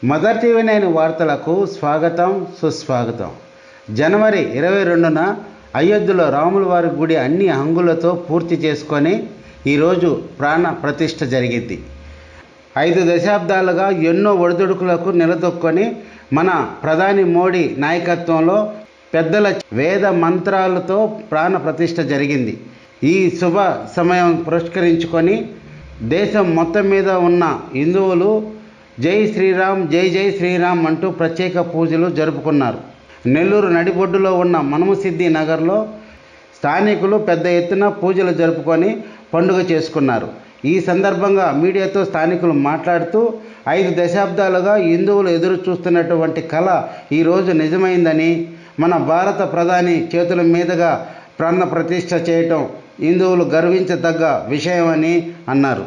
Mother TV 9 వార్తలకు స్వాగతం సుస్వాగతం. జనవరి 22న అయోధ్యలో రాముల వారి గుడి అన్ని హంగులతో పూర్తి చేసుకొని ఈరోజు ప్రాణ ప్రతిష్ఠ జరిగింది. 5 దశాబ్దాలుగా ఎన్నో ఒడిదుడుకులకు నిలదొక్కొని మన ప్రధాని మోడీ నాయకత్వంలో పెద్దల వేద మంత్రాలతో ప్రాణ ప్రతిష్ఠ జరిగింది. ఈ శుభ సమయం పురస్కరించుకొని దేశం మొత్తం మీద ఉన్న హిందువులు జై శ్రీరామ్ జై జై శ్రీరామ్ అంటూ ప్రత్యేక పూజలు జరుపుకున్నారు. నెల్లూరు నడిబొడ్డులో ఉన్న మనుమసిద్ధి నగర్లో స్థానికులు పెద్ద ఎత్తున పూజలు జరుపుకొని పండుగ చేసుకున్నారు. ఈ సందర్భంగా మీడియాతో స్థానికులు మాట్లాడుతూ 5 దశాబ్దాలుగా హిందువులు ఎదురు చూస్తున్నటువంటి కళ ఈరోజు నిజమైందని, మన భారత ప్రధాని చేతుల మీదుగా ప్రాణ ప్రతిష్ఠ చేయటం హిందువులు గర్వించదగ్గ విషయమని అన్నారు.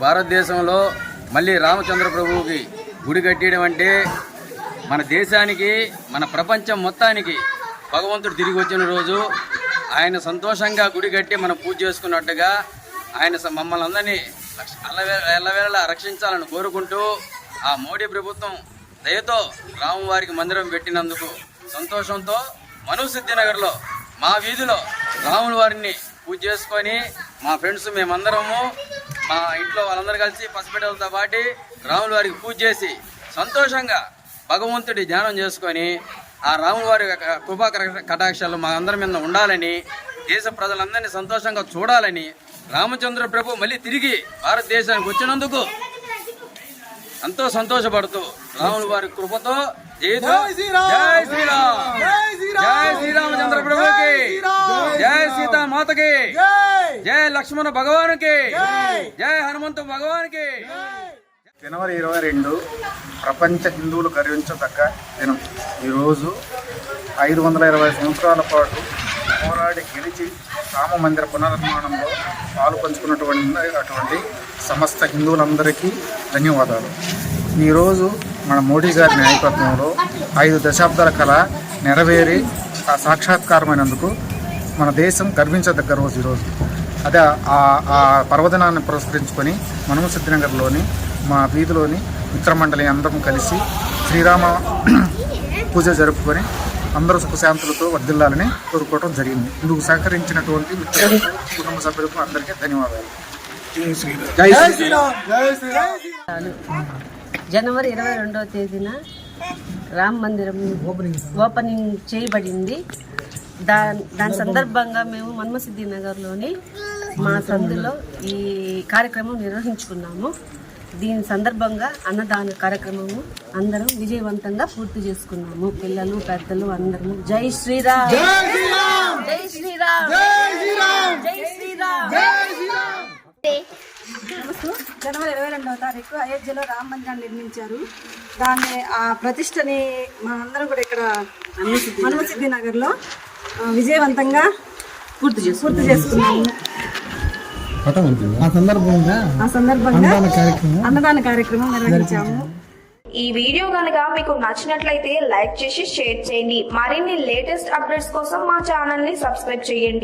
భారతదేశంలో మళ్ళీ రామచంద్ర ప్రభువుకి గుడి కట్టేయడం అంటే మన దేశానికి, మన ప్రపంచం మొత్తానికి భగవంతుడు తిరిగి వచ్చిన రోజు. ఆయన సంతోషంగా గుడి కట్టి మనం పూజ చేసుకున్నట్టుగా ఆయన మమ్మల్ని అందరినీ ఎల్లవేళలా రక్షించాలని కోరుకుంటూ, ఆ మోడీ ప్రభుత్వం దయతో రామువారికి మందిరం పెట్టినందుకు సంతోషంతో మనుసిద్ధి నగర్లో మా వీధిలో రాముల వారిని పూజ చేసుకొని మా ఫ్రెండ్స్ మేమందరము మా ఇంట్లో వాళ్ళందరూ కలిసి పసిపిల్లలతో పాటు రాముల వారికి పూజ చేసి సంతోషంగా భగవంతుడి ధ్యానం చేసుకొని ఆ రాముల వారి కృపా కటాక్షాలు మా అందరి మీద ఉండాలని, దేశ ప్రజలందరినీ సంతోషంగా చూడాలని, రామచంద్ర ప్రభు మళ్ళీ తిరిగి భారతదేశానికి వచ్చినందుకు ఎంతో సంతోషపడుతూ రాముల వారి కృపతో జై శ్రీరామ్, జై శ్రీరామచంద్ర ప్రభుకి, జై సీతామాతకి, జై లక్ష్మణ భగవానికి, జై హనుమంతు భగవానికి. జనవరి 22 ప్రపంచ హిందువులు గర్వించదగ్గ దినం. ఈరోజు 520 సంవత్సరాల పాటు పోరాడి గెలిచి రామ మందిర పునర్నిర్మాణంలో పాలు పంచుకున్నటువంటి సమస్త హిందువులందరికీ ధన్యవాదాలు. ఈరోజు మన మోడీ గారి నాయకత్వంలో 5 దశాబ్దాల కళ నెరవేరి సాక్షాత్కారమైనందుకు మన దేశం గర్వించదగ్గ రోజు ఈరోజు. అదే ఆ పర్వదినాన్ని పురస్కరించుకొని మనము సిద్ధినగర్లోని మా వీధిలోని మిత్రమండలి అందరం కలిసి శ్రీరామ పూజ జరుపుకొని అందరూ సుఖశాంతులతో వర్ధిల్లాలని కోరుకోవడం జరిగింది. ఇందుకు సహకరించినటువంటి మిత్రులకు, కుటుంబ సభ్యులకు అందరికీ ధన్యవాదాలు. జనవరి 22వ తేదీన రామ మందిరం ఓపెనింగ్ చేయబడింది. దాని సందర్భంగా మేము మన్మసిద్ధి నగర్లోని మా సందులో ఈ కార్యక్రమం నిర్వహించుకున్నాము. దీని సందర్భంగా అన్నదాన కార్యక్రమము అందరం విజయవంతంగా పూర్తి చేసుకున్నాము. పిల్లలు, పెద్దలు అందరము జై శ్రీరామ్, జై శ్రీరామ్, జై శ్రీరామ్. జనవరి 22వ తారీఖు అయోధ్యలో రామ మందిరాన్ని నిర్మించారు. దాన్ని ఆ ప్రతిష్టని మనందరం కూడా ఇక్కడ మన్మసిద్ధి నగర్లో విజయవంతంగా పూర్తి చేసుకున్నాము. ఆ సందర్భంగా అన్నదాన కార్యక్రమం నిర్వహించాము. ఈ వీడియో కనుక మీకు నచ్చినట్లయితే లైక్ చేసి షేర్ చేయండి. మరిన్ని లేటెస్ట్ అప్డేట్స్ కోసం మా ఛానల్ ని సబ్స్క్రైబ్ చేయండి.